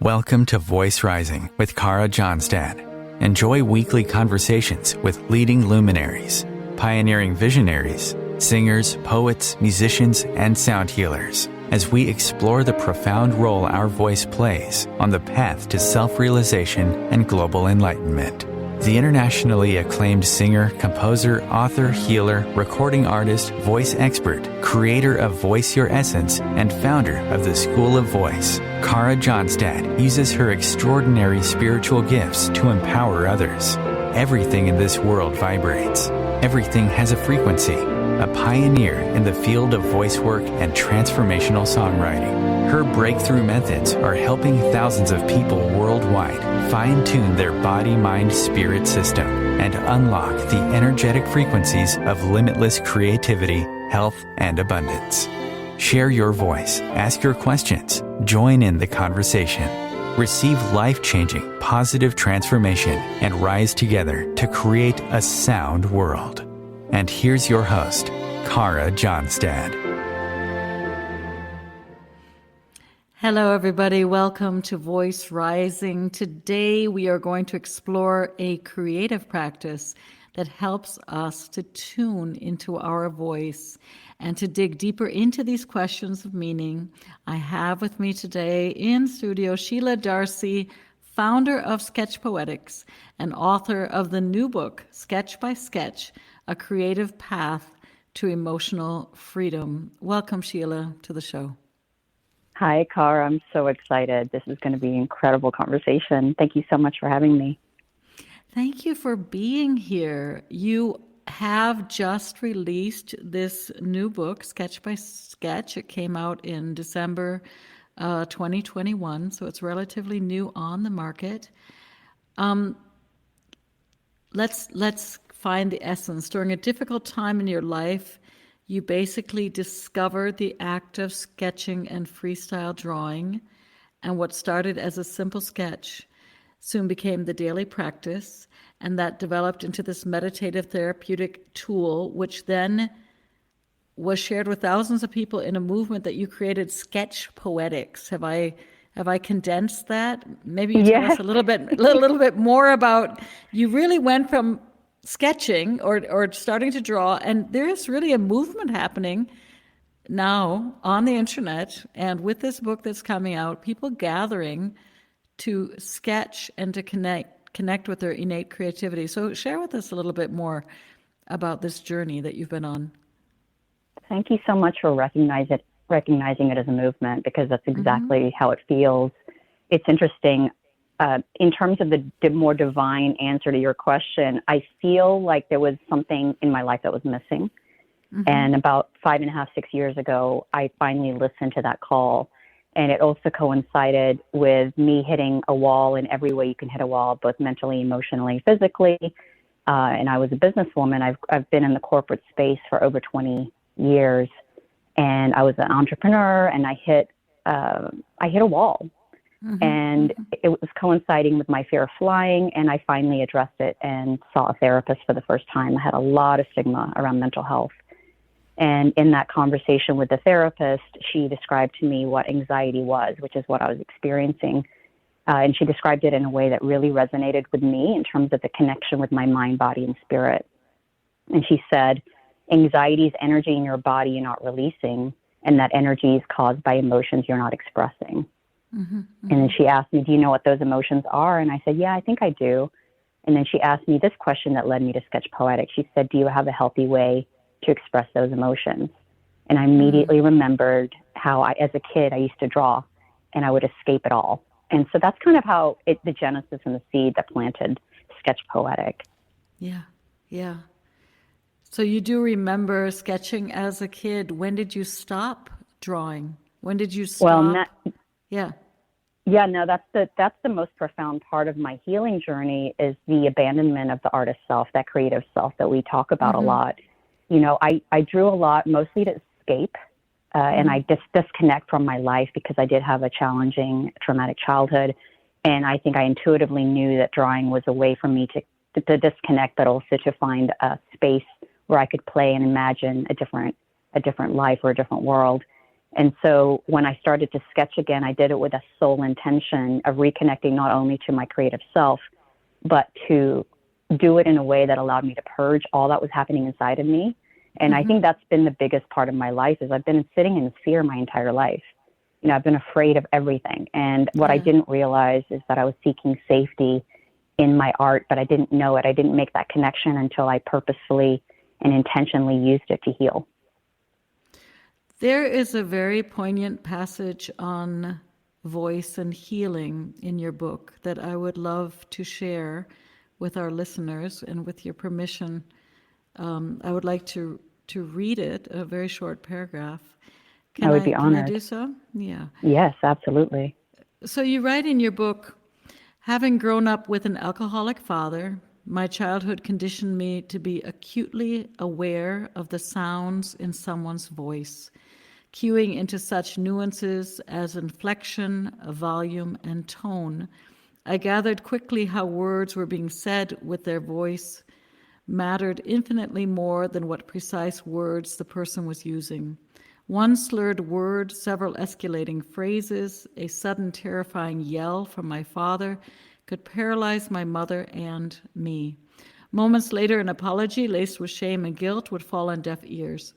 Welcome to Voice Rising with Kara Johnstad. Enjoy weekly conversations with leading luminaries, pioneering visionaries, singers, poets, musicians, and sound healers as we explore the profound role our voice plays on the path to self-realization and global enlightenment. The internationally acclaimed singer, composer, author, healer, recording artist, voice expert, creator of Voice Your Essence, and founder of the School of Voice, Kara Johnstad uses her extraordinary spiritual gifts to empower others. Everything in this world vibrates. Everything has a frequency. A pioneer in the field of voice work and transformational songwriting. Her breakthrough methods are helping thousands of people worldwide fine-tune their body-mind-spirit system and unlock the energetic frequencies of limitless creativity, health, and abundance. Share your voice, ask your questions, join in the conversation. Receive life-changing, positive transformation and rise together to create a sound world. And here's your host, Kara Johnstad. Hello, everybody. Welcome to Voice Rising. Today, we are going to explore a creative practice that helps us to tune into our voice. And to dig deeper into these questions of meaning, I have with me today in studio Sheila Darcey, founder of SketchPoetics and author of the new book, Sketch by Sketch, A Creative Path to Emotional Freedom. Welcome, Sheila, to the show. Hi, Cara. I'm so excited. This is going to be an incredible conversation. Thank you so much for having me. Thank you for being here. You have just released this new book, Sketch by Sketch. It came out in December 2021, so it's relatively new on the market. Let's find the essence. During a difficult time in your life, you basically discovered the act of sketching and freestyle drawing, and what started as a simple sketch soon became the daily practice, and that developed into this meditative therapeutic tool, which then was shared with thousands of people in a movement that you created, SketchPoetics. Have I condensed that? Maybe you tell us a little bit more about, you really went from sketching or starting to draw, and there's really a movement happening now on the internet, and with this book that's coming out, people gathering to sketch and to connect with their innate creativity. So share with us a little bit more about this journey that you've been on. Thank you so much for recognizing it as a movement, because that's exactly how it feels. It's interesting. In terms of the more divine answer to your question, I feel like there was something in my life that was missing. And about 5.5, 6 years ago, I finally listened to that call. And it also coincided with me hitting a wall in every way you can hit a wall, both mentally, emotionally, physically. And I was a businesswoman. I've been in the corporate space for over 20 years. And I was an entrepreneur, and I hit a wall. And it was coinciding with my fear of flying, and I finally addressed it and saw a therapist for the first time. I had a lot of stigma around mental health. And in that conversation with the therapist, she described to me what anxiety was, which is what I was experiencing. And she described it in a way that really resonated with me in terms of the connection with my mind, body, and spirit. And she said, anxiety is energy in your body you're not releasing, and that energy is caused by emotions you're not expressing. And then she asked me, do you know what those emotions are? And I said, yeah, I think I do. And then she asked me this question that led me to SketchPoetic. She said, do you have a healthy way to express those emotions? And I immediately remembered how as a kid, I used to draw and I would escape it all. And so that's kind of how the genesis and the seed that planted SketchPoetic. Yeah. So you do remember sketching as a kid. When did you stop drawing? When did you stop? That's the most profound part of my healing journey, is the abandonment of the artist self, that creative self that we talk about a lot. You know, I drew a lot, mostly to escape, and I disconnect from my life, because I did have a challenging, traumatic childhood. And I think I intuitively knew that drawing was a way for me to disconnect, but also to find a space where I could play and imagine a different life or a different world. And so when I started to sketch again, I did it with a sole intention of reconnecting not only to my creative self, but to do it in a way that allowed me to purge all that was happening inside of me. And I think that's been the biggest part of my life is I've been sitting in fear my entire life. You know, I've been afraid of everything. And what I didn't realize is that I was seeking safety in my art, but I didn't know it. I didn't make that connection until I purposefully and intentionally used it to heal. There is a very poignant passage on voice and healing in your book that I would love to share with our listeners, and with your permission, I would like to read it, a very short paragraph. I would be honored. Can I do so? Yeah. Yes, absolutely. So you write in your book, having grown up with an alcoholic father, my childhood conditioned me to be acutely aware of the sounds in someone's voice, cueing into such nuances as inflection, volume, and tone. I gathered quickly how words were being said with their voice mattered infinitely more than what precise words the person was using. One slurred word, several escalating phrases, a sudden terrifying yell from my father could paralyze my mother and me. Moments later, an apology laced with shame and guilt would fall on deaf ears.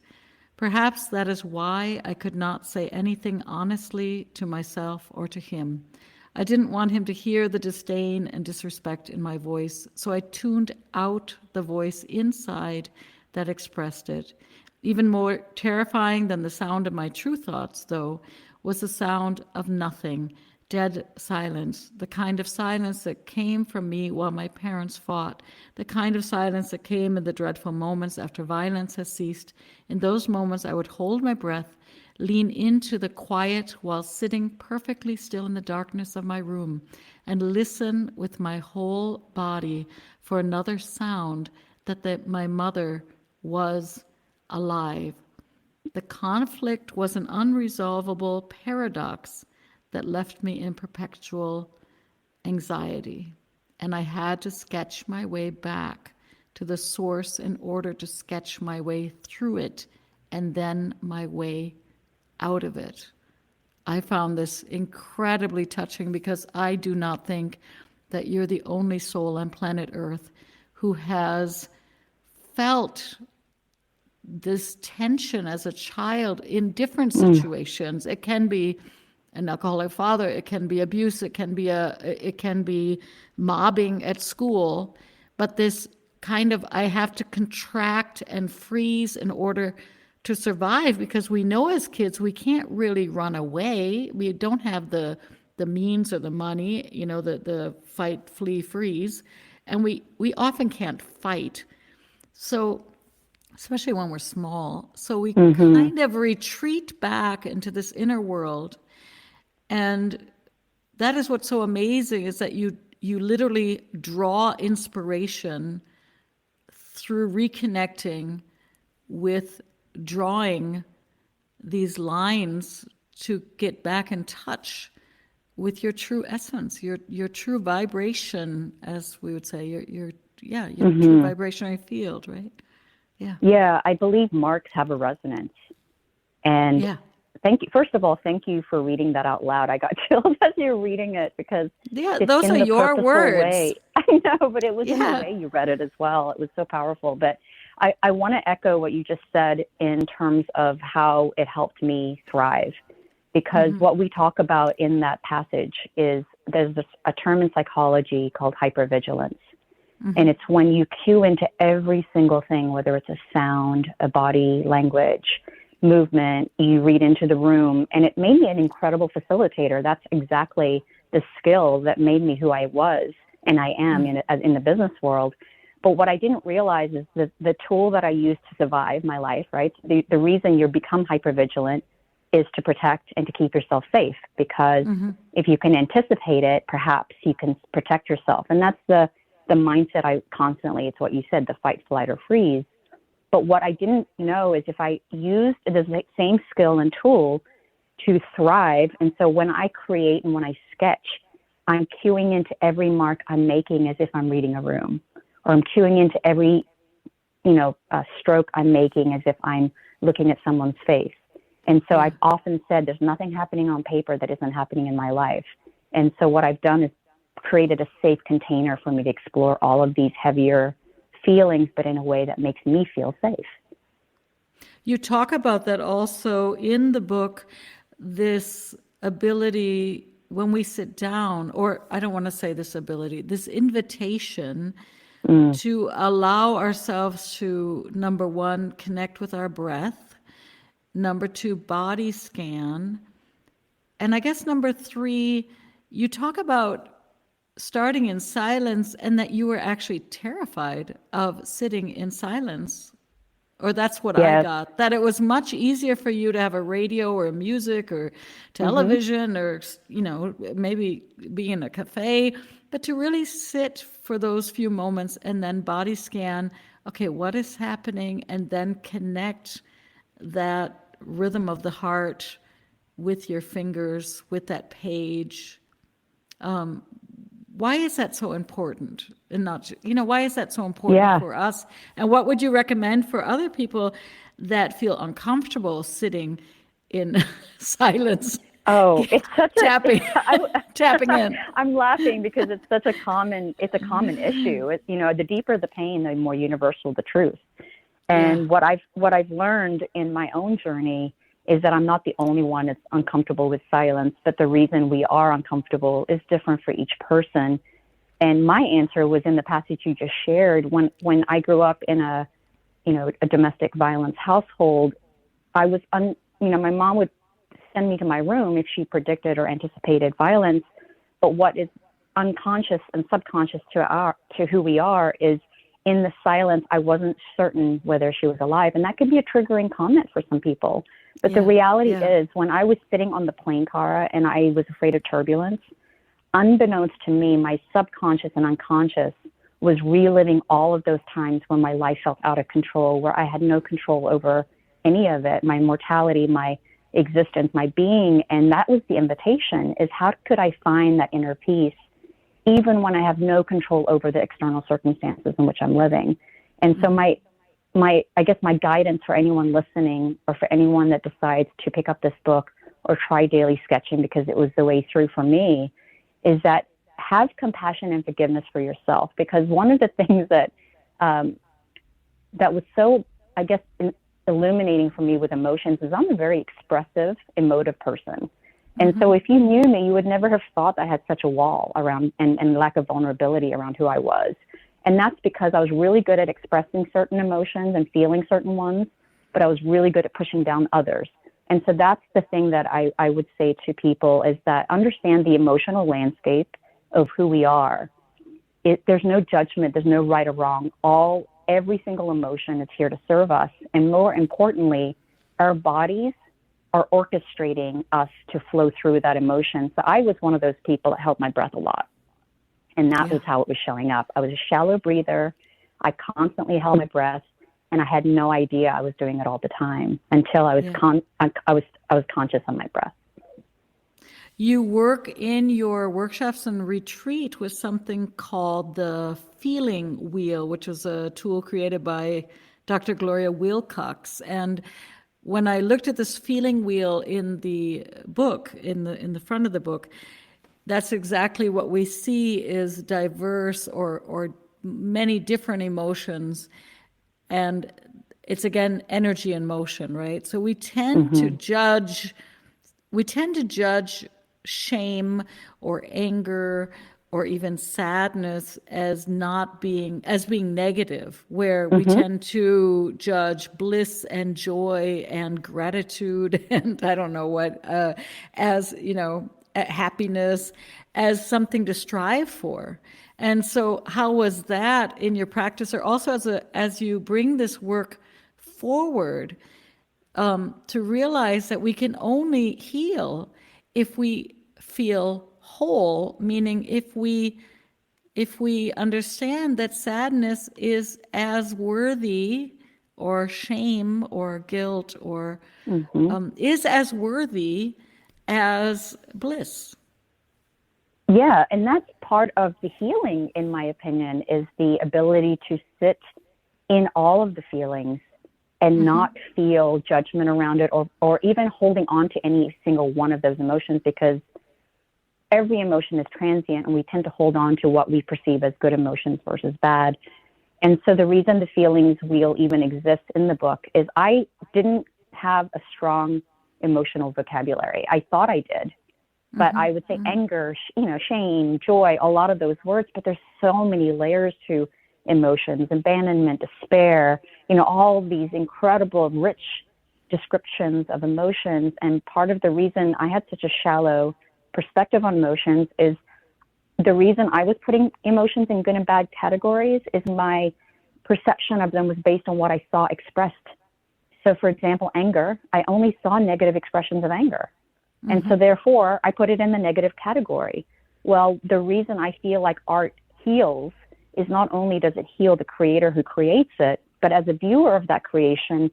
Perhaps that is why I could not say anything honestly to myself or to him. I didn't want him to hear the disdain and disrespect in my voice, so I tuned out the voice inside that expressed it. Even more terrifying than the sound of my true thoughts, though, was the sound of nothing, dead silence, the kind of silence that came from me while my parents fought, the kind of silence that came in the dreadful moments after violence has ceased. In those moments, I would hold my breath, lean into the quiet while sitting perfectly still in the darkness of my room, and listen with my whole body for another sound that my mother was alive. The conflict was an unresolvable paradox that left me in perpetual anxiety, and I had to sketch my way back to the source in order to sketch my way through it and then my way out of it. I found this incredibly touching because I do not think that you're the only soul on planet Earth who has felt this tension as a child in different situations. It can be an alcoholic father, it can be abuse, it can be mobbing at school, but this kind of I have to contract and freeze in order to survive, because we know as kids we can't really run away. We don't have the means or the money, the fight, flee, freeze, and we often can't fight. So especially when we're small. So we kind of retreat back into this inner world. And that is what's so amazing, is that you literally draw inspiration through reconnecting with drawing these lines to get back in touch with your true essence, your true vibration, as we would say, your true vibrationary field, right? Yeah. Yeah, I believe marks have a resonance. And thank you. First of all, thank you for reading that out loud. I got chills as you were reading it, because those are your words. Way. I know, but it was in the way you read it as well. It was so powerful. But I want to echo what you just said in terms of how it helped me thrive, because what we talk about in that passage is there's a term in psychology called hyper-vigilance. And it's when you cue into every single thing, whether it's a sound, a body language, movement, you read into the room. And it made me an incredible facilitator. That's exactly the skill that made me who I was and I am in the business world. But what I didn't realize is that the tool that I used to survive my life, right? The reason you become hypervigilant is to protect and to keep yourself safe, because if you can anticipate it, perhaps you can protect yourself. And that's the mindset it's what you said, the fight, flight, or freeze. But what I didn't know is if I used the same skill and tool to thrive. And so when I create and when I sketch, I'm cueing into every mark I'm making as if I'm reading a room, or I'm cueing into every, stroke I'm making as if I'm looking at someone's face. And so I've often said there's nothing happening on paper that isn't happening in my life. And so what I've done is created a safe container for me to explore all of these heavier feelings, but in a way that makes me feel safe. You talk about that also in the book, this ability when we sit down, or I don't want to say this ability, this invitation to allow ourselves to, number one, connect with our breath, number two, body scan, and I guess number three, you talk about starting in silence and that you were actually terrified of sitting in silence. Or that's what I got, that it was much easier for you to have a radio or music or television or, you know, maybe be in a cafe, but to really sit for those few moments and then body scan, okay, what is happening? And then connect that rhythm of the heart with your fingers, with that page. Why is that so important? And not, you know, why is that so important for us? And what would you recommend for other people that feel uncomfortable sitting in silence? Oh, it's such tapping in. I'm laughing because it's such a common issue. You know, the deeper the pain, the more universal the truth. And what I've learned in my own journey is that I'm not the only one that's uncomfortable with silence, but the reason we are uncomfortable is different for each person. And my answer was in the passage you just shared. When I grew up in a domestic violence household, I was, my mom would send me to my room if she predicted or anticipated violence. But what is unconscious and subconscious to who we are is in the silence, I wasn't certain whether she was alive. And that could be a triggering comment for some people. But the reality is when I was sitting on the plane, Cara, and I was afraid of turbulence, unbeknownst to me, my subconscious and unconscious was reliving all of those times when my life felt out of control, where I had no control over any of it, my mortality, my existence, my being. And that was the invitation, is how could I find that inner peace even when I have no control over the external circumstances in which I'm living? And so I guess my guidance for anyone listening, or for anyone that decides to pick up this book or try daily sketching because it was the way through for me, is that have compassion and forgiveness for yourself. Because one of the things that that was so, I guess, illuminating for me with emotions is I'm a very expressive, emotive person. And so if you knew me, you would never have thought I had such a wall around and lack of vulnerability around who I was. And that's because I was really good at expressing certain emotions and feeling certain ones, but I was really good at pushing down others. And so that's the thing that I would say to people, is that understand the emotional landscape of who we are. There's no judgment, there's no right or wrong. Every single emotion is here to serve us. And more importantly, our bodies are orchestrating us to flow through that emotion. So I was one of those people that held my breath a lot. And that was how it was showing up. I was a shallow breather. I constantly held my breath, and I had no idea I was doing it all the time until I was I was conscious of my breath. You work in your workshops and retreat with something called the feeling wheel, which was a tool created by Dr. Gloria Wilcox. And when I looked at this feeling wheel in the book, in the front of the book, that's exactly what we see is diverse or many different emotions. And it's, again, energy and motion, right? So we tend to judge shame or anger or even sadness as being negative, where we tend to judge bliss and joy and gratitude and I don't know what, as, happiness as something to strive for. And so how was that in your practice, or also as you bring this work forward, to realize that we can only heal if we feel whole, meaning if we understand that sadness is as worthy, or shame or guilt or is as worthy as bliss. Yeah, and that's part of the healing, in my opinion, is the ability to sit in all of the feelings and not feel judgment around it, or even holding on to any single one of those emotions, because every emotion is transient and we tend to hold on to what we perceive as good emotions versus bad. And so the reason the feelings wheel even exists in the book is I didn't have a strong emotional vocabulary. I thought I did, but I would say anger, shame, joy, a lot of those words, but there's so many layers to emotions, abandonment, despair, all these incredible, rich descriptions of emotions. And part of the reason I had such a shallow perspective on emotions is the reason I was putting emotions in good and bad categories is my perception of them was based on what I saw expressed. So for example, anger, I only saw negative expressions of anger. And so therefore I put it in the negative category. Well, the reason I feel like art heals is not only does it heal the creator who creates it, but as a viewer of that creation,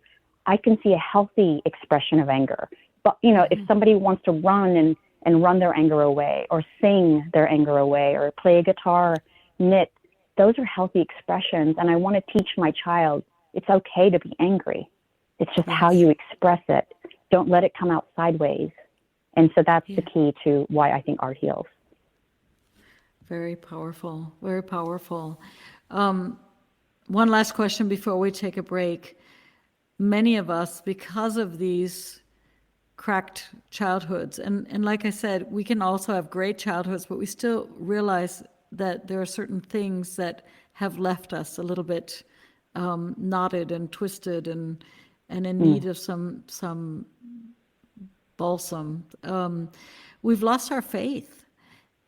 I can see a healthy expression of anger. But, if somebody wants to run and run their anger away, or sing their anger away, or play a guitar, knit, those are healthy expressions. And I want to teach my child, it's okay to be angry. It's just how you express it. Don't let it come out sideways. And so that's the key to why I think art heals. Very powerful, very powerful. One last question before we take a break. Many of us, because of these cracked childhoods, and like I said, we can also have great childhoods, but we still realize that there are certain things that have left us a little bit knotted and twisted and in need of some balsam. We've lost our faith.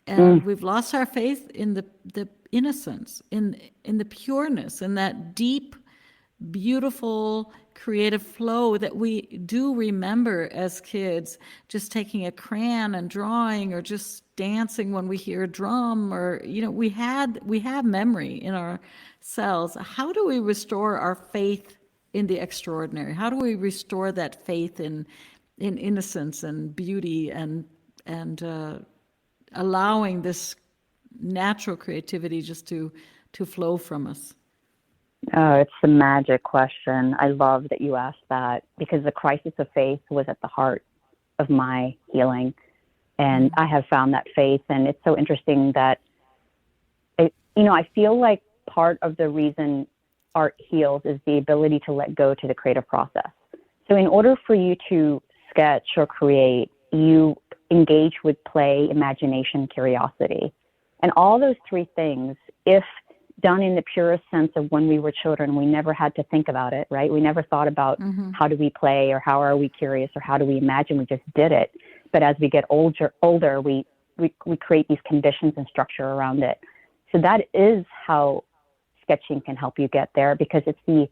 And we've lost our faith in the innocence, in the pureness, in that deep, beautiful, creative flow that we do remember as kids, just taking a crayon and drawing, or just dancing when we hear a drum, or we have memory in our cells. How do we restore our faith in the extraordinary? How do we restore that faith in innocence and beauty and allowing this natural creativity just to flow from us? Oh, it's the magic question. I love that you asked that, because the crisis of faith was at the heart of my healing. And I have found that faith. And it's so interesting that, I feel like part of the reason art heals is the ability to let go to the creative process. So in order for you to sketch or create, you engage with play, imagination, curiosity. And all those three things, if done in the purest sense of when we were children, we never had to think about it, right? We never thought about how do we play, or how are we curious, or how do we imagine, we just did it. But as we get older, we create these conditions and structure around it. So that is how sketching can help you get there, because it's the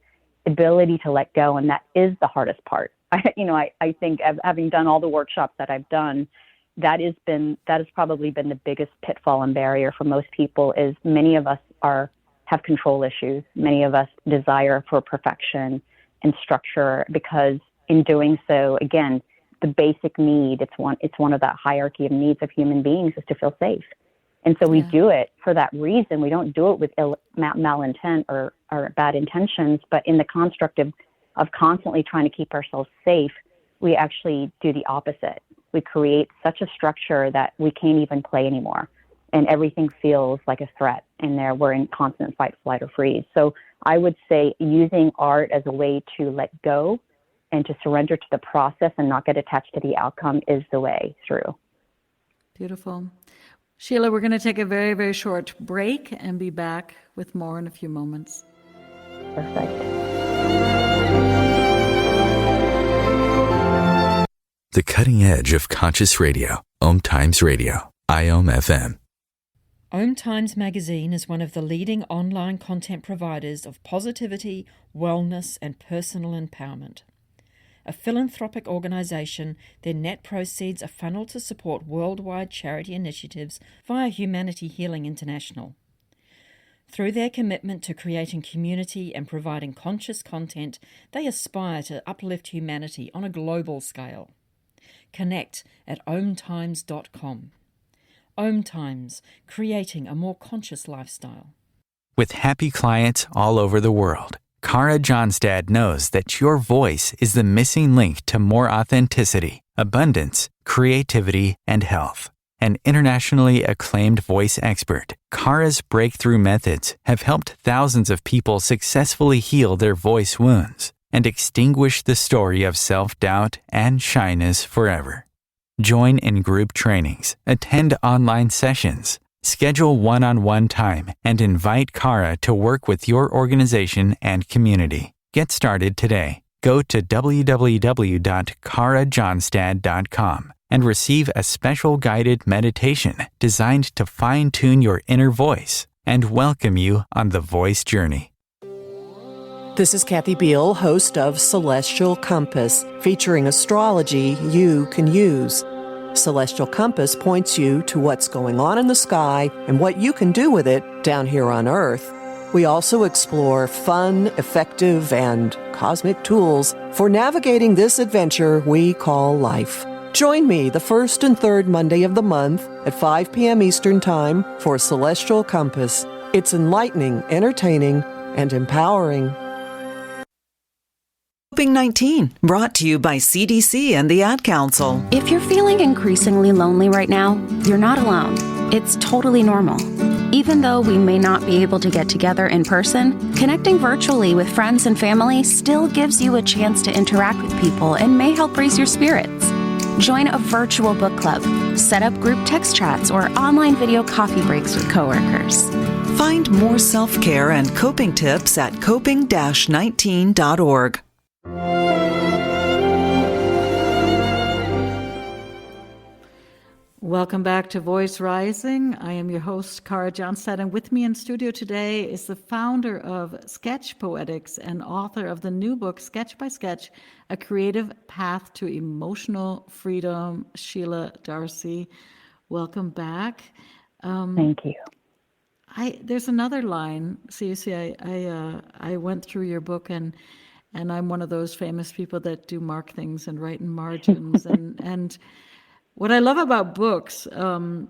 ability to let go, and that is the hardest part. I think having done all the workshops that I've done, that has probably been the biggest pitfall and barrier for most people. Is many of us have control issues. Many of us desire for perfection and structure, because in doing so, again, the basic need, it's one of that hierarchy of needs of human beings, is to feel safe. And so we do it for that reason. We don't do it with malintent or bad intentions, but in the construct of constantly trying to keep ourselves safe, we actually do the opposite. We create such a structure that we can't even play anymore. And everything feels like a threat, and we're in constant fight, flight, or freeze. So I would say using art as a way to let go and to surrender to the process and not get attached to the outcome is the way through. Beautiful. Sheila, we're going to take a very, very short break and be back with more in a few moments. Perfect. The cutting edge of conscious radio, OMTimes Radio, IOM FM. OMTimes magazine is one of the leading online content providers of positivity, wellness, and personal empowerment. A philanthropic organisation, their net proceeds are funneled to support worldwide charity initiatives via Humanity Healing International. Through their commitment to creating community and providing conscious content, they aspire to uplift humanity on a global scale. Connect at omtimes.com. OMTimes, creating a more conscious lifestyle. With happy clients all over the world, Cara Johnstad knows that your voice is the missing link to more authenticity, abundance, creativity, and health. An internationally acclaimed voice expert, Cara's breakthrough methods have helped thousands of people successfully heal their voice wounds and extinguish the story of self-doubt and shyness forever. Join in group trainings, attend online sessions, schedule one-on-one time, and invite Cara to work with your organization and community. Get started today. Go to www.carajohnstad.com and receive a special guided meditation designed to fine-tune your inner voice and welcome you on the voice journey. This is Kathy Beal, host of Celestial Compass, featuring astrology you can use. Celestial Compass points you to what's going on in the sky and what you can do with it down here on Earth. We also explore fun, effective, and cosmic tools for navigating this adventure we call life. Join me the first and third Monday of the month at 5 p.m. Eastern Time for Celestial Compass. It's enlightening, entertaining, and empowering. Coping-19, brought to you by CDC and the Ad Council. If you're feeling increasingly lonely right now, you're not alone. It's totally normal. Even though we may not be able to get together in person, connecting virtually with friends and family still gives you a chance to interact with people and may help raise your spirits. Join a virtual book club, set up group text chats, or online video coffee breaks with coworkers. Find more self-care and coping tips at coping-19.org. Welcome back to Voice Rising. I am your host, Cara Johnstad, and with me in studio today is the founder of SketchPoetics and author of the new book, Sketch by Sketch, A Creative Path to Emotional Freedom, Sheila Darcey. Welcome back. Thank you. There's another line. So you see, I went through your book, and I'm one of those famous people that do mark things and write in margins. and what I love about books, as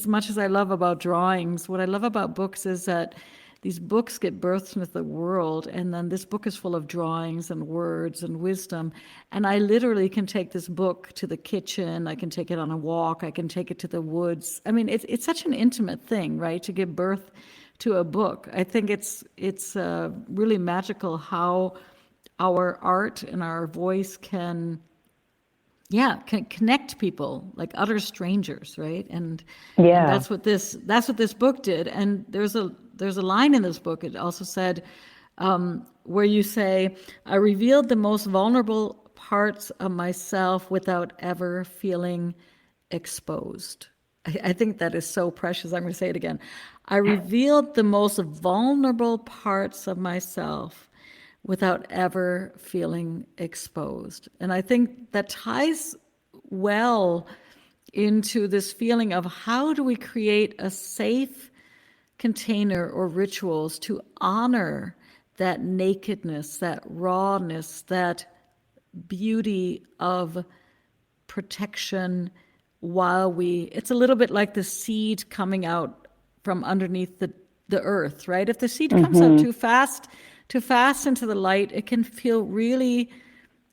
much as I love about drawings, what I love about books is that these books get birthed into the world, and then this book is full of drawings and words and wisdom. And I literally can take this book to the kitchen. I can take it on a walk. I can take it to the woods. I mean, it's such an intimate thing, right, to give birth to a book. I think it's really magical how our art and our voice can connect people like utter strangers, right? And that's what this book did. And there's a line in this book. It also said where you say, "I revealed the most vulnerable parts of myself without ever feeling exposed." I think that is so precious. I'm going to say it again. I revealed the most vulnerable parts of myself without ever feeling exposed. And I think that ties well into this feeling of how do we create a safe container or rituals to honor that nakedness, that rawness, that beauty of protection while it's a little bit like the seed coming out from underneath the earth, right? If the seed comes out too fast into the light, it can feel really,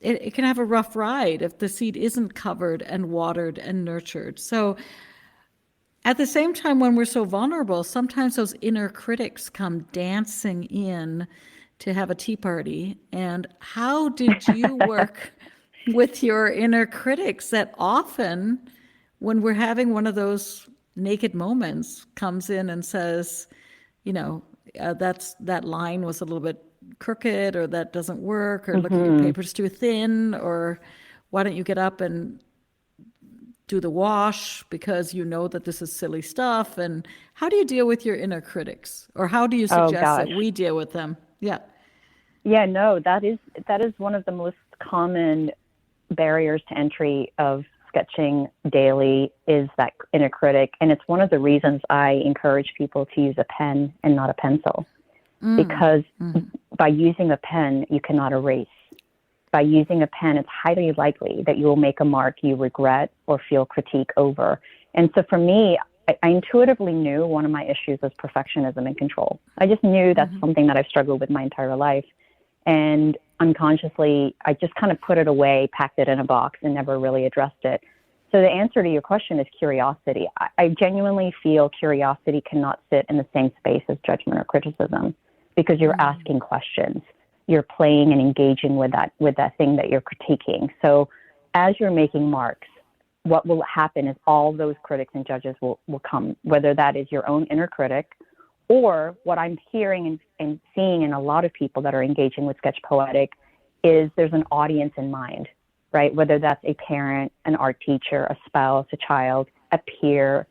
it can have a rough ride if the seed isn't covered and watered and nurtured. So at the same time, when we're so vulnerable, sometimes those inner critics come dancing in to have a tea party. And how did you work with your inner critics that often, when we're having one of those naked moments, comes in and says, that line was a little bit crooked, or that doesn't work, or look at your paper's too thin, or why don't you get up and do the wash because you know that this is silly stuff? And how do you deal with your inner critics, or how do you suggest that we deal with them? That is one of the most common barriers to entry of sketching daily, is that inner critic. And it's one of the reasons I encourage people to use a pen and not a pencil. Because by using a pen, you cannot erase. By using a pen, it's highly likely that you will make a mark you regret or feel critique over. And so for me, I intuitively knew one of my issues was perfectionism and control. I just knew that's something that I've struggled with my entire life. And unconsciously, I just kind of put it away, packed it in a box, and never really addressed it. So the answer to your question is curiosity. I genuinely feel curiosity cannot sit in the same space as judgment or criticism, because you're asking questions. You're playing and engaging with that thing that you're critiquing. So as you're making marks, what will happen is all those critics and judges will come, whether that is your own inner critic, or what I'm hearing and seeing in a lot of people that are engaging with SketchPoetic is there's an audience in mind, right? Whether that's a parent, an art teacher, a spouse, a child, a peer,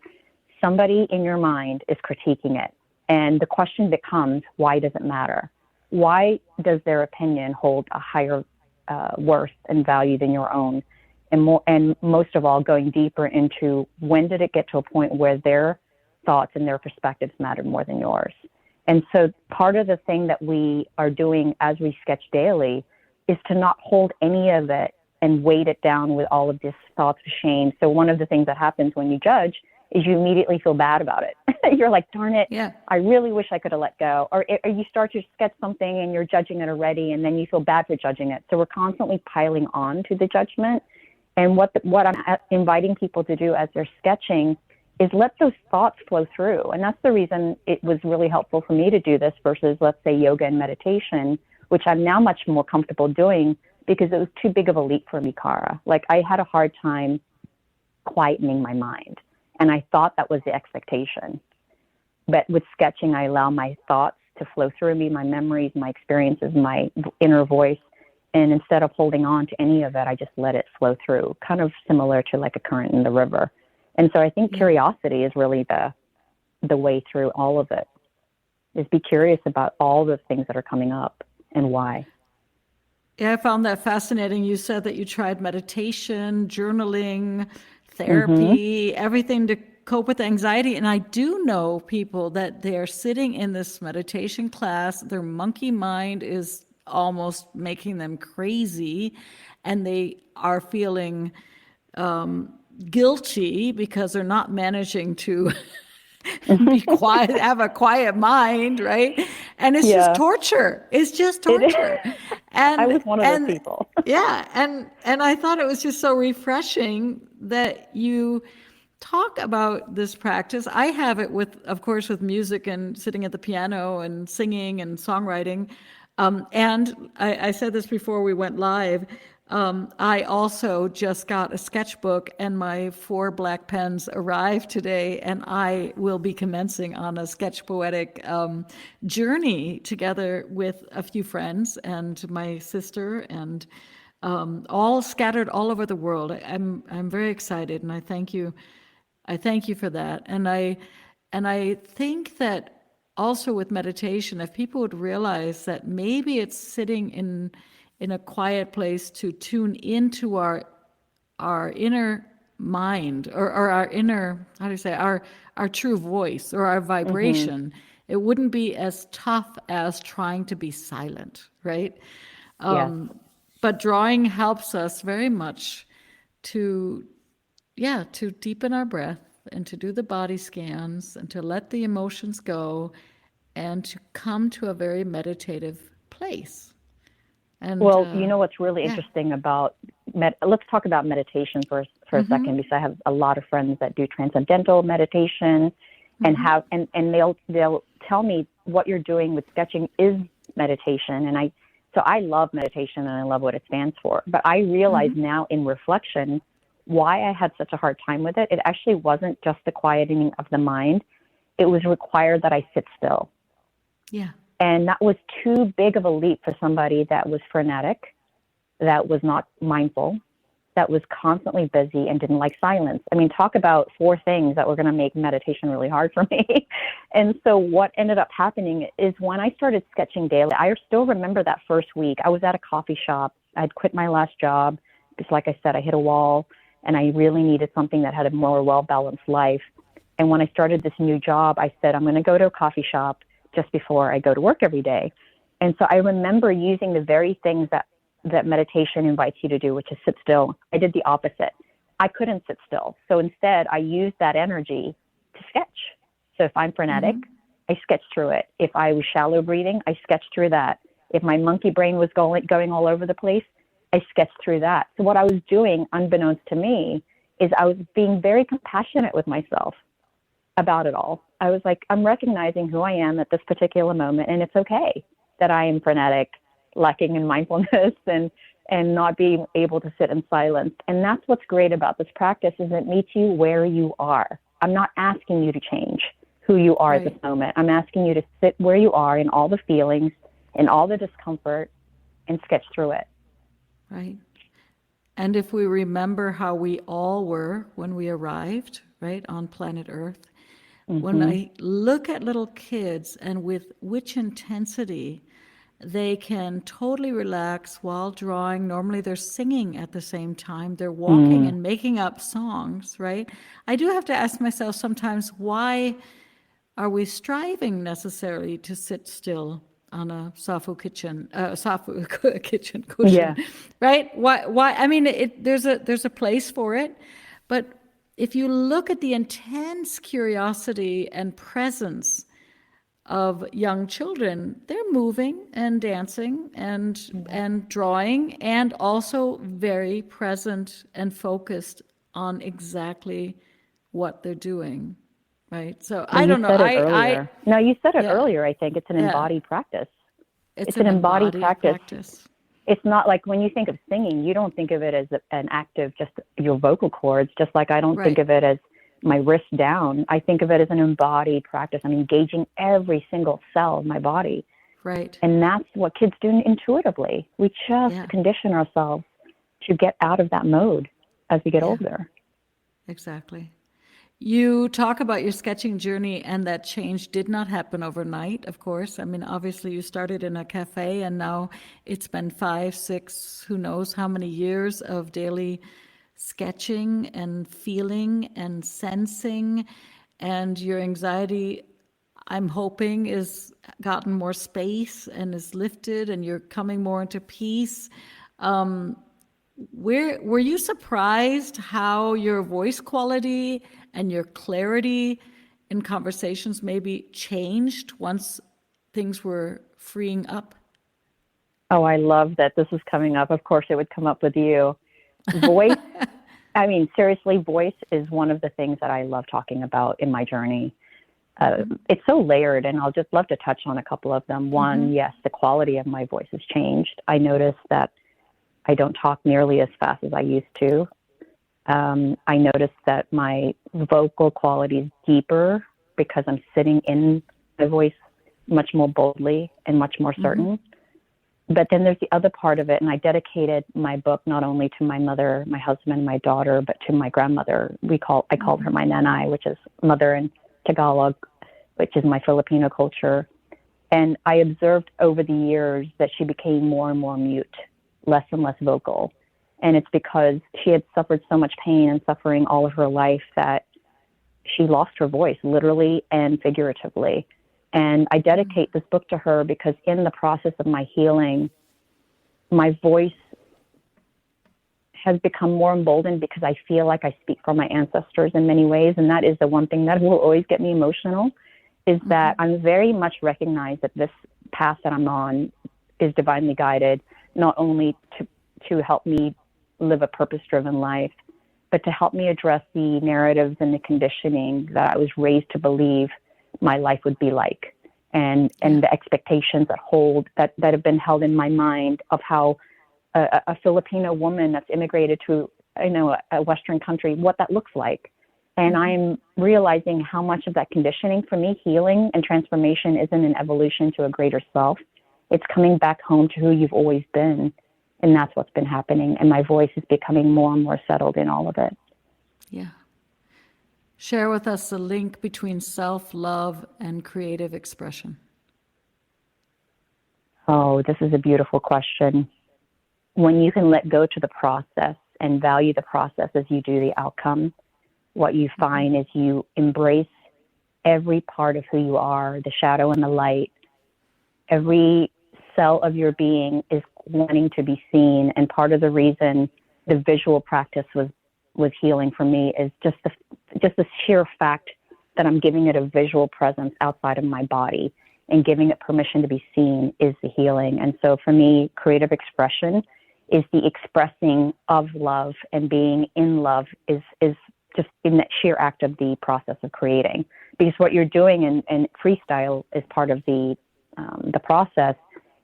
somebody in your mind is critiquing it. And the question becomes, why does it matter? Why does their opinion hold a higher worth and value than your own? And most of all, going deeper into when did it get to a point where their thoughts and their perspectives mattered more than yours? And so part of the thing that we are doing as we sketch daily is to not hold any of it and weight it down with all of these thoughts of shame. So one of the things that happens when you judge is you immediately feel bad about it. You're like, darn it, I really wish I could have let go. Or you start to sketch something and you're judging it already, and then you feel bad for judging it. So we're constantly piling on to the judgment. And what I'm inviting people to do as they're sketching is let those thoughts flow through. And that's the reason it was really helpful for me to do this versus, let's say, yoga and meditation, which I'm now much more comfortable doing because it was too big of a leap for me, Cara. Like, I had a hard time quietening my mind. And I thought that was the expectation. But with sketching, I allow my thoughts to flow through me, my memories, my experiences, my inner voice. And instead of holding on to any of it, I just let it flow through, kind of similar to like a current in the river. And so I think curiosity is really the way through all of it, is be curious about all the things that are coming up and why. Yeah, I found that fascinating. You said that you tried meditation, journaling, therapy, everything to cope with anxiety. And I do know people that they're sitting in this meditation class, their monkey mind is almost making them crazy, and they are feeling guilty because they're not managing to be quiet, have a quiet mind, right? And it's just torture. It's just torture. And I was one of those people. And I thought it was just so refreshing that you talk about this practice. I have it with, of course, with music and sitting at the piano and singing and songwriting. And I said this before we went live. I also just got a sketchbook, and my 4 black pens arrived today, and I will be commencing on a SketchPoetic journey together with a few friends and my sister, and all scattered all over the world. I'm very excited, and I thank you. I thank you for that. And I think that also with meditation, if people would realize that maybe it's sitting in a quiet place to tune into our inner mind, or our inner, how do you say, our true voice or our vibration, it wouldn't be as tough as trying to be silent, right? But drawing helps us very much to deepen our breath and to do the body scans and to let the emotions go and to come to a very meditative place. And, you know what's really interesting about let's talk about meditation for a second, because I have a lot of friends that do transcendental meditation and and they'll tell me what you're doing with sketching is meditation. And so I love meditation and I love what it stands for. But I realize now in reflection why I had such a hard time with it. It actually wasn't just the quietening of the mind. It was required that I sit still. Yeah. And that was too big of a leap for somebody that was frenetic, that was not mindful, that was constantly busy and didn't like silence. I mean, talk about 4 things that were going to make meditation really hard for me. And so what ended up happening is when I started sketching daily, I still remember that first week. I was at a coffee shop. I'd quit my last job because, like I said, I hit a wall and I really needed something that had a more well-balanced life. And when I started this new job, I said, I'm going to go to a coffee shop just before I go to work every day. And so I remember using the very things that meditation invites you to do, which is sit still. I did the opposite. I couldn't sit still. So instead, I used that energy to sketch. So if I'm frenetic, I sketch through it. If I was shallow breathing, I sketch through that. If my monkey brain was going all over the place, I sketched through that. So what I was doing, unbeknownst to me, is I was being very compassionate with myself about it all. I was like, I'm recognizing who I am at this particular moment, and it's okay that I am frenetic, lacking in mindfulness, and not being able to sit in silence. And that's what's great about this practice, is it meets you where you are. I'm not asking you to change who you are at this moment. I'm asking you to sit where you are in all the feelings and all the discomfort and sketch through it. Right. And if we remember how we all were when we arrived, right, on planet Earth, when I look at little kids and with which intensity they can totally relax while drawing. Normally they're singing at the same time. They're walking and making up songs, right? I do have to ask myself sometimes, why are we striving necessarily to sit still on a Safu kitchen cushion, right? Why? I mean, there's a place for it, but if you look at the intense curiosity and presence of young children, they're moving and dancing and drawing, and also very present and focused on exactly what they're doing, right? So I don't know. You said it earlier. I think it's an embodied practice. It's an embodied practice. It's not like when you think of singing, you don't think of it as an act of just your vocal cords, just like I don't think of it as my wrist down. I think of it as an embodied practice. I'm engaging every single cell of my body. Right. And that's what kids do intuitively. We just condition ourselves to get out of that mode as we get older. Exactly. You talk about your sketching journey, and that change did not happen overnight, of course. I mean, obviously you started in a cafe, and now it's been 5, 6, who knows how many years of daily sketching and feeling and sensing, and your anxiety, I'm hoping, is gotten more space and is lifted, and you're coming more into peace. Were you surprised how your voice quality and your clarity in conversations maybe changed once things were freeing up? Oh, I love that this is coming up. Of course, it would come up with you. Voice, I mean, seriously, voice is one of the things that I love talking about in my journey. It's so layered, and I'll just love to touch on a couple of them. One, yes, the quality of my voice has changed. I noticed that I don't talk nearly as fast as I used to. I noticed that my vocal quality is deeper because I'm sitting in my voice much more boldly and much more certain. But then there's the other part of it, and I dedicated my book not only to my mother, my husband, my daughter, but to my grandmother. I called her my nanay, which is mother in Tagalog, which is my Filipino culture. And I observed over the years that she became more and more mute, less and less vocal. And it's because she had suffered so much pain and suffering all of her life that she lost her voice, literally and figuratively. And I dedicate this book to her because in the process of my healing, my voice has become more emboldened because I feel like I speak for my ancestors in many ways. And that is the one thing that will always get me emotional, is that I'm very much recognized that this path that I'm on is divinely guided, not only to help me live a purpose-driven life, but to help me address the narratives and the conditioning that I was raised to believe my life would be like, and the expectations that have been held in my mind of how a Filipino woman that's immigrated to a Western country, what that looks like. And I'm realizing how much of that conditioning, for me, healing and transformation isn't an evolution to a greater self. It's coming back home to who you've always been. And that's what's been happening. And my voice is becoming more and more settled in all of it. Yeah. Share with us the link between self-love and creative expression. Oh, this is a beautiful question. When you can let go to the process and value the process as you do the outcome, what you find is you embrace every part of who you are, the shadow and the light. Every cell of your being is wanting to be seen. And part of the reason the visual practice was healing for me is just the sheer fact that I'm giving it a visual presence outside of my body and giving it permission to be seen is the healing. And so for me, creative expression is the expressing of love, and being in love is just in that sheer act of the process of creating. Because what you're doing in freestyle is part of the process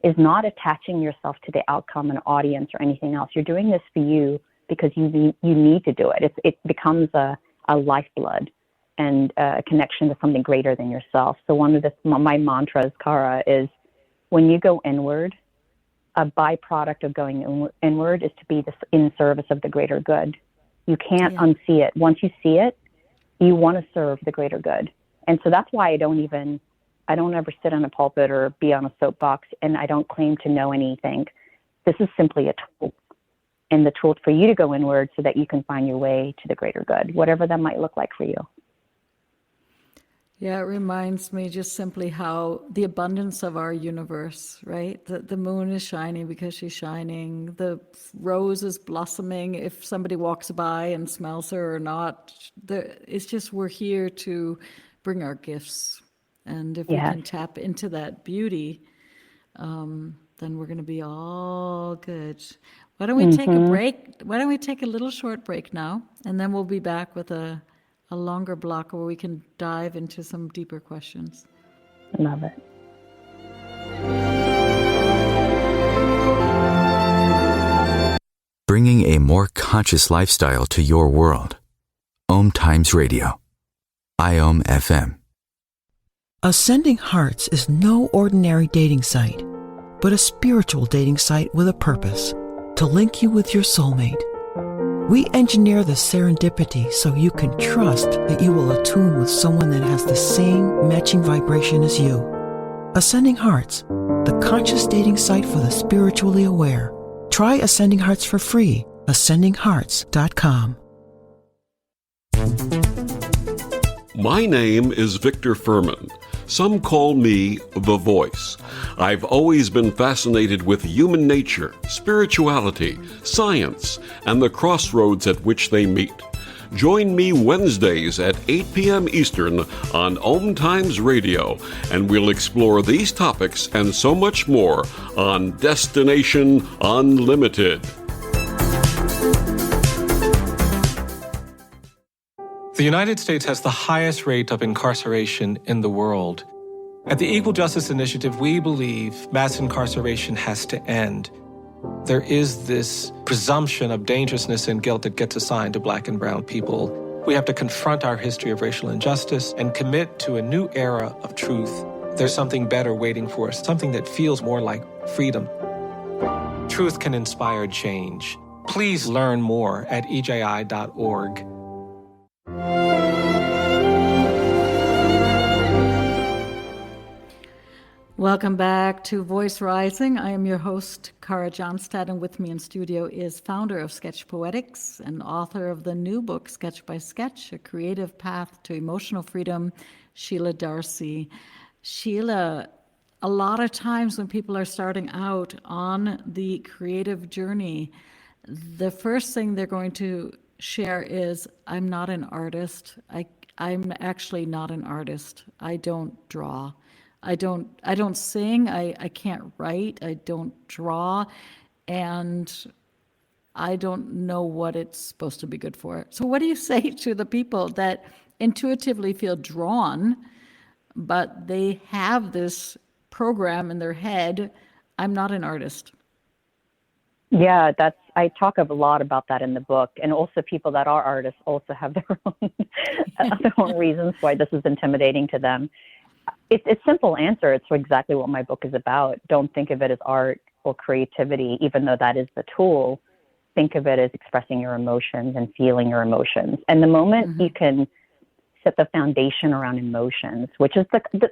is not attaching yourself to the outcome, an audience, or anything else. You're doing this for you because you need to do it. It becomes a lifeblood and a connection to something greater than yourself. So one of my mantras, Cara, is when you go inward, a byproduct of going inward is to be in service of the greater good. You can't unsee it. Once you see it, you want to serve the greater good. And so that's why I don't ever sit on a pulpit or be on a soapbox, and I don't claim to know anything. This is simply a tool, and the tool for you to go inward so that you can find your way to the greater good, whatever that might look like for you. Yeah, it reminds me just simply how the abundance of our universe, right? The moon is shining because she's shining. The rose is blossoming if somebody walks by and smells her or not. It's just we're here to bring our gifts. And if we can tap into that beauty, then we're going to be all good. Why don't we take a break? Why don't we take a little short break now? And then we'll be back with a longer block where we can dive into some deeper questions. Love it. Bringing a more conscious lifestyle to your world. OMTimes Radio. IOM FM. Ascending Hearts is no ordinary dating site, but a spiritual dating site with a purpose, to link you with your soulmate. We engineer the serendipity so you can trust that you will attune with someone that has the same matching vibration as you. Ascending Hearts, the conscious dating site for the spiritually aware. Try Ascending Hearts for free. ascendinghearts.com. My name is Victor Furman. Some call me The Voice. I've always been fascinated with human nature, spirituality, science, and the crossroads at which they meet. Join me Wednesdays at 8 p.m. Eastern on OMTimes Radio, and we'll explore these topics and so much more on Destination Unlimited. The United States has the highest rate of incarceration in the world. At the Equal Justice Initiative, we believe mass incarceration has to end. There is this presumption of dangerousness and guilt that gets assigned to Black and brown people. We have to confront our history of racial injustice and commit to a new era of truth. There's something better waiting for us, something that feels more like freedom. Truth can inspire change. Please learn more at EJI.org. Welcome back to Voice Rising. I am your host, Cara Johnstad, and with me in studio is founder of SketchPoetics and author of the new book, Sketch by Sketch, A Creative Path to Emotional Freedom, Sheila Darcey. Sheila, a lot of times when people are starting out on the creative journey, the first thing they're going to share is, I'm not an artist. I'm actually not an artist. I don't draw. I don't sing, I can't write, I don't draw, and I don't know what it's supposed to be good for. So what do you say to the people that intuitively feel drawn, but they have this program in their head, I'm not an artist? Yeah, I talk a lot about that in the book, and also people that are artists also have their own reasons why this is intimidating to them. It's a simple answer. It's exactly what my book is about. Don't think of it as art or creativity, even though that is the tool. Think of it as expressing your emotions and feeling your emotions. And the moment you can set the foundation around emotions, which is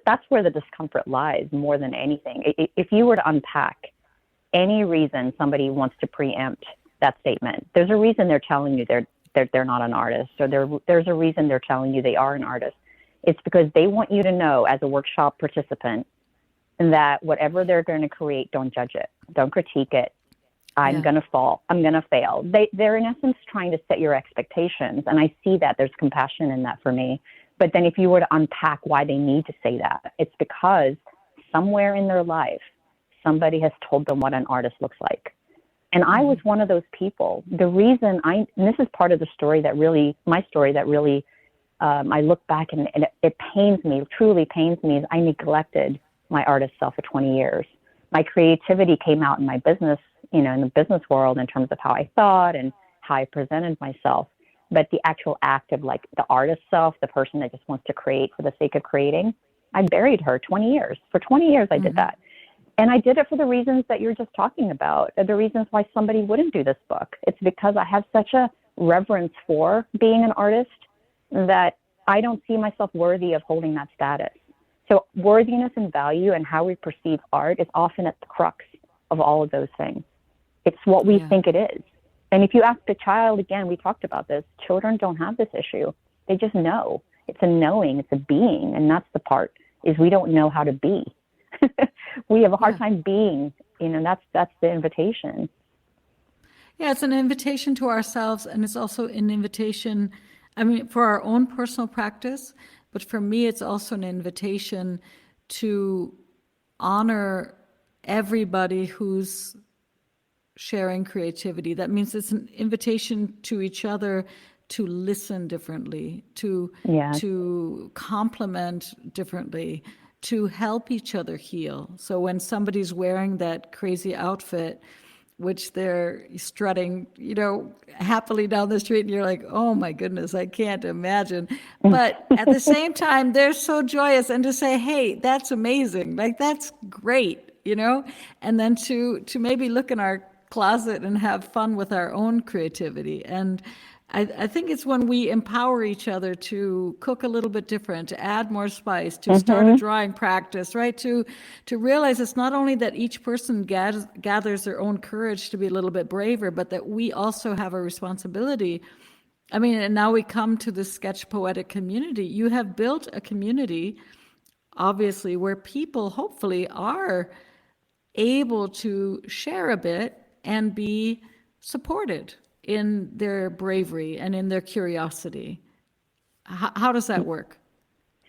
that's where the discomfort lies more than anything. If you were to unpack any reason somebody wants to preempt that statement, there's a reason they're telling you they're not an artist, or there's a reason they're telling you they are an artist. It's because they want you to know, as a workshop participant, that whatever they're going to create, don't judge it. Don't critique it. I'm going to fall. I'm going to fail. They're in essence trying to set your expectations. And I see that there's compassion in that for me. But then if you were to unpack why they need to say that, it's because somewhere in their life, somebody has told them what an artist looks like. And I was one of those people. The reason and this is part of the story that really, my story that really, I look back and it pains me, truly pains me, is I neglected my artist self for 20 years. My creativity came out in my business, in the business world in terms of how I thought and how I presented myself. But the actual act of like the artist self, the person that just wants to create for the sake of creating, I buried her 20 years. For 20 years, I did that. And I did it for the reasons that you're just talking about, the reasons why somebody wouldn't do this book. It's because I have such a reverence for being an artist that I don't see myself worthy of holding that status. So worthiness and value and how we perceive art is often at the crux of all of those things. It's what we think it is. And if you ask a child, again, we talked about this, children don't have this issue. They just know. It's a knowing, it's a being. And that's the part, is we don't know how to be. We have a hard time being, that's the invitation. Yeah, it's an invitation to ourselves, and it's also an invitation, for our own personal practice, but for me, it's also an invitation to honor everybody who's sharing creativity. That means it's an invitation to each other to listen differently, to compliment differently, to help each other heal. So when somebody's wearing that crazy outfit, which they're strutting, happily down the street, and you're like, oh my goodness, I can't imagine. But at the same time, they're so joyous, and to say, hey, that's amazing. Like, that's great, and then to maybe look in our closet and have fun with our own creativity. And I think it's when we empower each other to cook a little bit different, to add more spice, to start a drawing practice, right? To realize it's not only that each person gathers their own courage to be a little bit braver, but that we also have a responsibility. And now we come to the sketch poetic community. You have built a community, obviously, where people hopefully are able to share a bit and be supported in their bravery and in their curiosity. How does that work?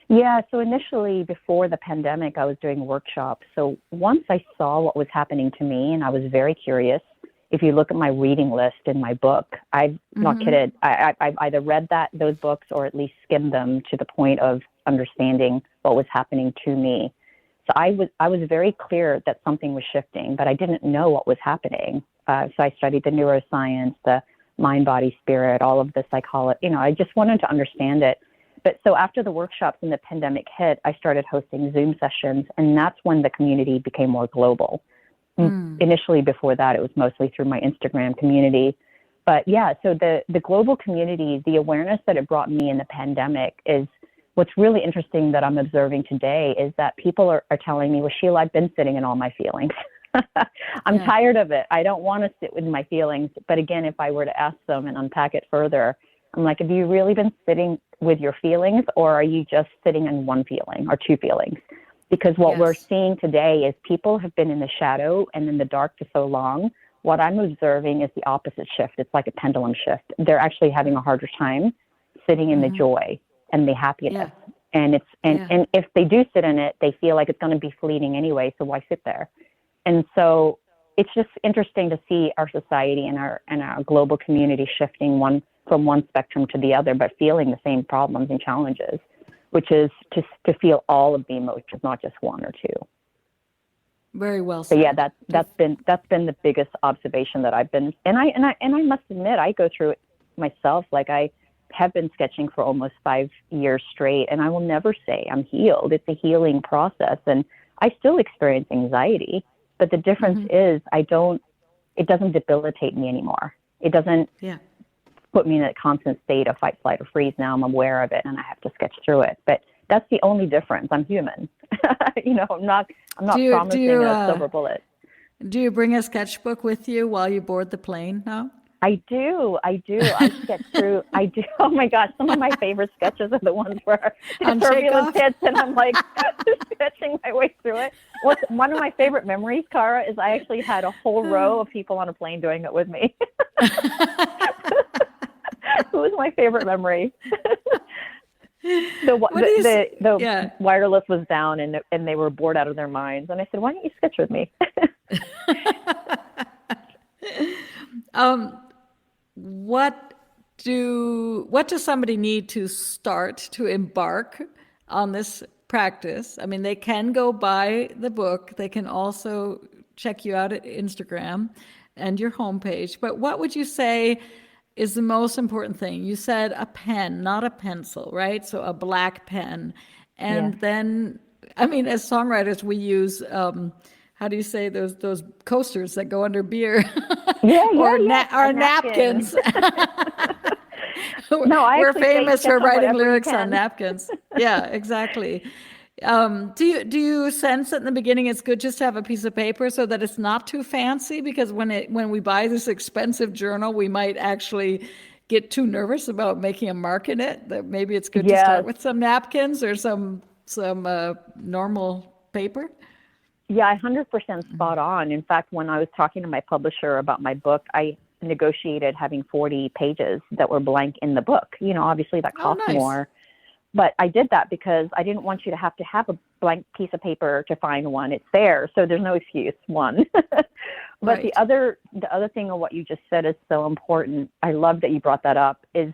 Yeah, so initially before the pandemic, I was doing workshops. So once I saw what was happening to me, and I was very curious, if you look at my reading list in my book, I've not kidded, I've either read those books or at least skimmed them to the point of understanding what was happening to me. So I was very clear that something was shifting, but I didn't know what was happening. So I studied the neuroscience, the mind, body, spirit, all of the psychology. I just wanted to understand it. But so after the workshops and the pandemic hit, I started hosting Zoom sessions, and that's when the community became more global. Initially, before that, it was mostly through my Instagram community. But yeah, so the global community, the awareness that it brought me in the pandemic is what's really interesting that I'm observing today is that people are telling me, well, Sheila, I've been sitting in all my feelings. I'm tired of it. I don't want to sit with my feelings. But again, if I were to ask them and unpack it further, I'm like, have you really been sitting with your feelings, or are you just sitting in one feeling or two feelings? Because what we're seeing today is people have been in the shadow and in the dark for so long. What I'm observing is the opposite shift. It's like a pendulum shift. They're actually having a harder time sitting in the joy and the happiness. And and if they do sit in it, they feel like it's going to be fleeting anyway. So why sit there? And so it's just interesting to see our society and our global community shifting from one spectrum to the other, but feeling the same problems and challenges, which is to feel all of the emotions, not just one or two. Very well said. So yeah, that's been the biggest observation that I've been, and I must admit, I go through it myself. Like, I have been sketching for almost 5 years straight, and I will never say I'm healed. It's a healing process, and I still experience anxiety. But the difference is it doesn't debilitate me anymore. It doesn't put me in a constant state of fight, flight, or freeze. Now I'm aware of it and I have to sketch through it. But that's the only difference. I'm human. I'm not promising a silver bullet. Do you bring a sketchbook with you while you board the plane now? I do. I sketch through. I do. Oh my gosh. Some of my favorite sketches are the ones where the turbulence hits and I'm like sketching my way through it. One of my favorite memories, Cara, is I actually had a whole row of people on a plane doing it with me. It was my favorite memory. The wireless was down and they were bored out of their minds. And I said, why don't you sketch with me? What does somebody need to start to embark on this practice? I mean, they can go buy the book. They can also check you out at Instagram and your homepage. But what would you say is the most important thing? You said a pen, not a pencil, right? So a black pen. And then, I mean, as songwriters, we use, how do you say those coasters that go under beer? Or napkins. No, we're famous for writing lyrics on napkins. Yeah, exactly. Do you sense that in the beginning it's good just to have a piece of paper so that it's not too fancy? Because when we buy this expensive journal, we might actually get too nervous about making a mark in it. That maybe it's good to start with some napkins or some normal paper. Yeah, 100% spot on. In fact, when I was talking to my publisher about my book, I negotiated having 40 pages that were blank in the book. Obviously that costs more. But I did that because I didn't want you to have a blank piece of paper to find one. It's there, so there's no excuse, one. But the other thing of what you just said is so important. I love that you brought that up, is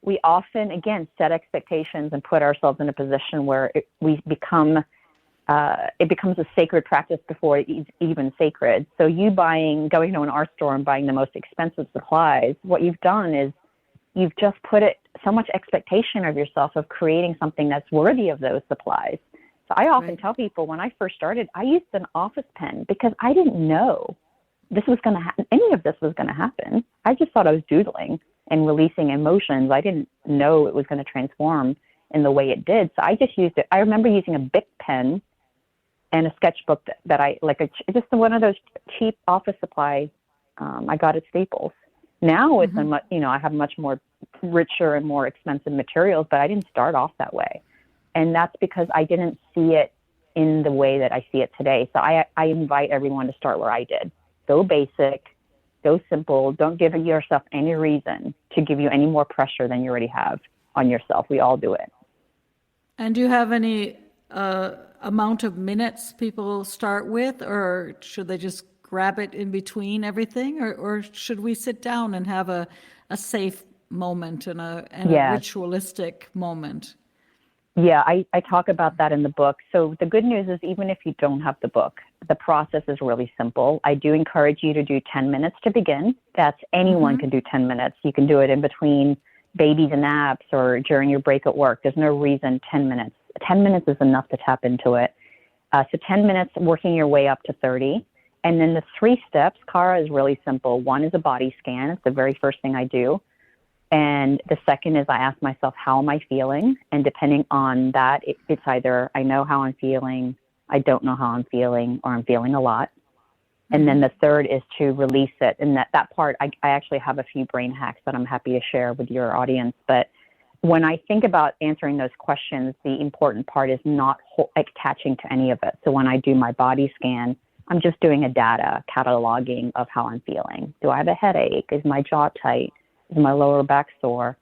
we often, again, set expectations and put ourselves in a position where it becomes a sacred practice before it's even sacred. So going to an art store and buying the most expensive supplies, what you've done is you've just put so much expectation of yourself of creating something that's worthy of those supplies. So I often tell people, when I first started, I used an office pen because I didn't know this was going to happen. Any of this was going to happen. I just thought I was doodling and releasing emotions. I didn't know it was going to transform in the way it did. So I just used it. I remember using a Bic pen and a sketchbook that I just one of those cheap office supply I got at Staples. Now it's I have much more richer and more expensive materials, but I didn't start off that way. And that's because I didn't see it in the way that I see it today. So I invite everyone to start where I did. Go basic, go simple. Don't give yourself any reason to give you any more pressure than you already have on yourself. We all do it. And do you have any amount of minutes people start with, or should they just grab it in between everything, or should we sit down and have a safe moment and a ritualistic moment? Yeah, I talk about that in the book. So the good news is, even if you don't have the book, the process is really simple. I do encourage you to do 10 minutes to begin. Anyone can do 10 minutes. You can do it in between babies and naps or during your break at work. There's no reason 10 minutes. 10 minutes is enough to tap into it. So 10 minutes, working your way up to 30. And then the 3 steps, Cara, is really simple. One is a body scan. It's the very first thing I do. And the second is I ask myself, how am I feeling? And depending on that, it's either I know how I'm feeling, I don't know how I'm feeling, or I'm feeling a lot. And then the third is to release it. And that part, I actually have a few brain hacks that I'm happy to share with your audience. But when I think about answering those questions, the important part is not attaching to any of it. So when I do my body scan, I'm just doing a data cataloging of how I'm feeling. Do I have a headache? Is my jaw tight? Is my lower back sore?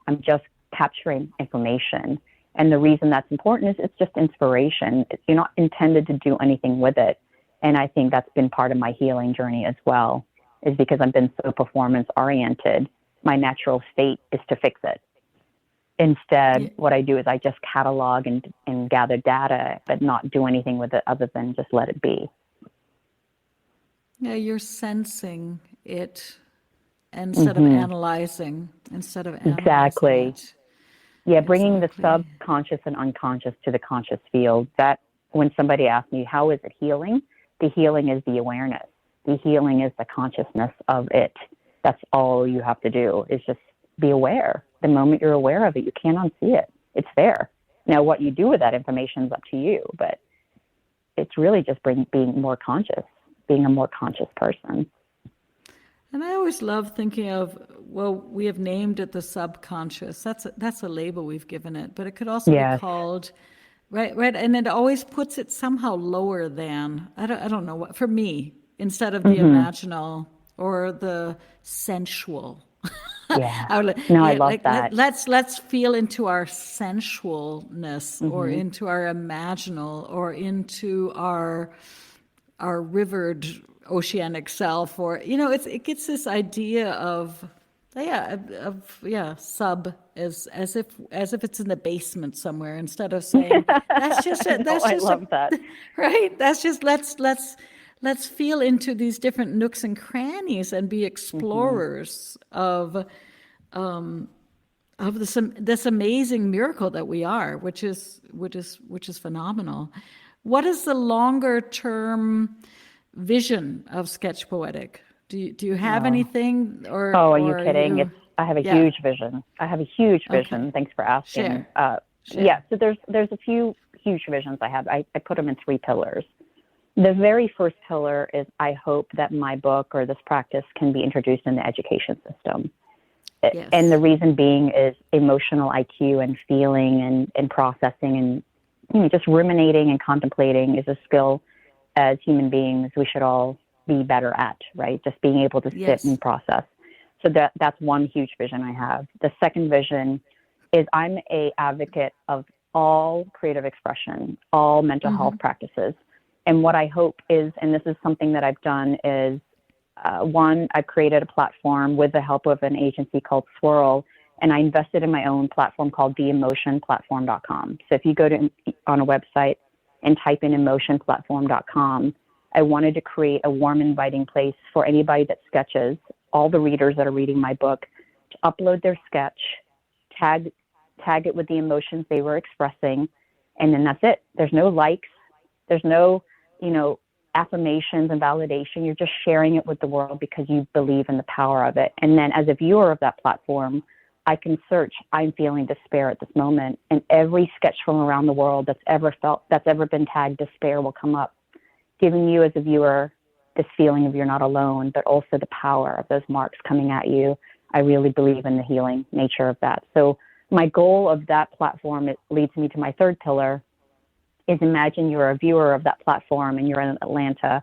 I'm just capturing information. And the reason that's important is it's just inspiration. You're not intended to do anything with it. And I think that's been part of my healing journey as well, is because I've been so performance oriented. My natural state is to fix it. Instead, what I do is I just catalog and gather data, but not do anything with it other than just let it be. Yeah, you're sensing it instead of analyzing. Exactly. Yeah, bringing the subconscious and unconscious to the conscious field. That when somebody asks me, how is it healing? The healing is the awareness. The healing is the consciousness of it. That's all you have to do, is just be aware. The moment you're aware of it, you can't unsee it. It's there. Now, what you do with that information is up to you, but it's really just being more conscious, being a more conscious person. And I always love thinking of, well, we have named it the subconscious. That's a label we've given it, but it could also be called, right, and it always puts it somehow lower than, I don't know what, for me, instead of the imaginal or the sensual. Yeah. I love that. Let's feel into our sensualness, or Mm-hmm. into our imaginal, or into our rivered oceanic self, or it gets this idea of sub as if it's in the basement somewhere, instead of saying that's just it. I love that. Right. That's just let's feel into these different nooks and crannies and be explorers of this amazing miracle that we are, which is phenomenal. What is the longer term vision of SketchPoetic? Do you have anything? Or are you kidding? I have a huge vision. I have a huge vision. Okay. Thanks for asking. Share. Yeah, so there's a few huge visions I have. I put them in 3 pillars. The very first pillar is, I hope that my book or this practice can be introduced in the education system. Yes. And the reason being is emotional IQ and feeling and processing and just ruminating and contemplating is a skill as human beings we should all be better at, right? Just being able to sit and process. So that's one huge vision I have. The second vision is, I'm a advocate of all creative expression, all mental health practices. And what I hope is, and this is something that I've done, is one, I've created a platform with the help of an agency called Swirl, and I invested in my own platform called theemotionplatform.com. So if you go on a website and type in emotionplatform.com, I wanted to create a warm, inviting place for anybody that sketches, all the readers that are reading my book, to upload their sketch, tag it with the emotions they were expressing, and then that's it. There's no likes, there's no, affirmations and validation. You're just sharing it with the world because you believe in the power of it. And then as a viewer of that platform, I can search, I'm feeling despair at this moment, and every sketch from around the world that's ever been tagged despair will come up, giving you as a viewer this feeling of you're not alone, but also the power of those marks coming at you. I really believe in the healing nature of that. So my goal of that platform, it leads me to my third pillar, is, imagine you're a viewer of that platform and you're in Atlanta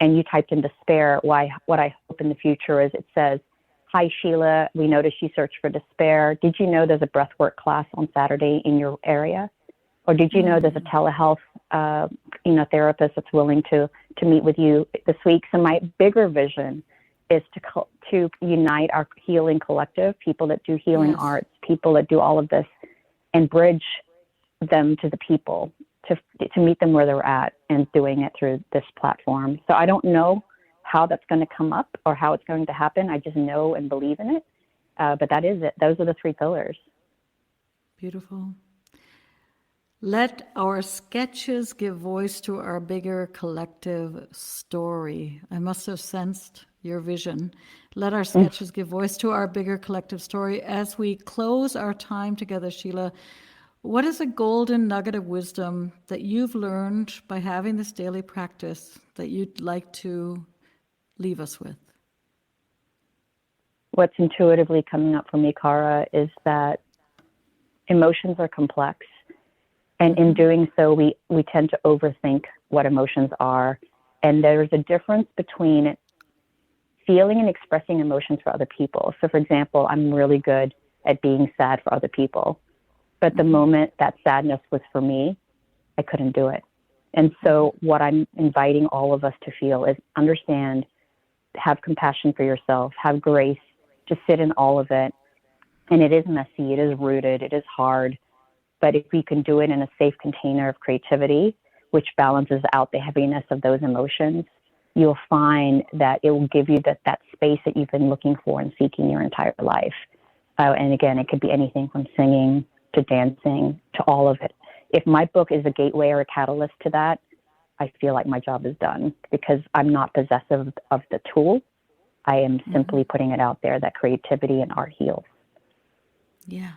and you typed in despair. What I hope in the future is, it says, "Hi, Sheila, we noticed you searched for despair. Did you know there's a breathwork class on Saturday in your area? Or did you know there's a telehealth therapist that's willing to meet with you this week?" So my bigger vision is to unite our healing collective, people that do healing arts, people that do all of this, and bridge them to the people, to meet them where they're at, and doing it through this platform. So I don't know how that's going to come up or how it's going to happen. I just know and believe in it. But that is it. Those are the 3 pillars. Beautiful. Let our sketches give voice to our bigger collective story. I must have sensed your vision. Let our sketches give voice to our bigger collective story. As we close our time together, Sheila, what is a golden nugget of wisdom that you've learned by having this daily practice that you'd like to leave us with? What's intuitively coming up for me, Cara, is that emotions are complex. And in doing so, we tend to overthink what emotions are. And there's a difference between feeling and expressing emotions for other people. So, for example, I'm really good at being sad for other people. But the moment that sadness was for me, I couldn't do it. And so what I'm inviting all of us to feel is understand, have compassion for yourself, have grace, just sit in all of it. And it is messy, it is rooted, it is hard. But if we can do it in a safe container of creativity, which balances out the heaviness of those emotions, you'll find that it will give you that space that you've been looking for and seeking your entire life. And again, it could be anything from singing to dancing to all of it. If my book is a gateway or a catalyst to that, I feel like my job is done, because I'm not possessive of the tool. I am simply putting it out there that creativity and art heals. Yeah.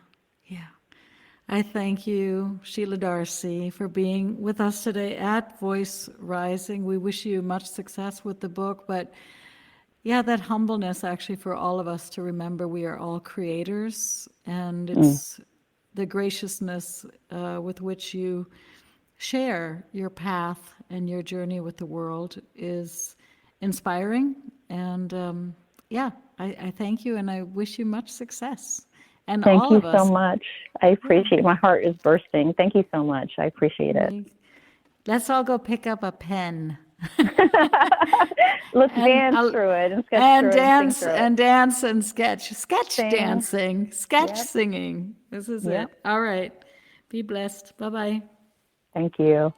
I thank you, Sheila Darcey, for being with us today at Voice Rising. We wish you much success with the book, but that humbleness actually for all of us to remember we are all creators, and it's the graciousness with which you share your path and your journey with the world is inspiring. And I thank you, and I wish you much success. And Thank all you of us. so much. I appreciate it. My heart is bursting. Thank you so much. I appreciate it. Let's all go pick up a pen. Let's dance through it and sketch and through dance it and and dance and sketch Sing. dancing, sketch Yep. singing. This is Yep. it. All right. Be blessed. Bye-bye. Thank you.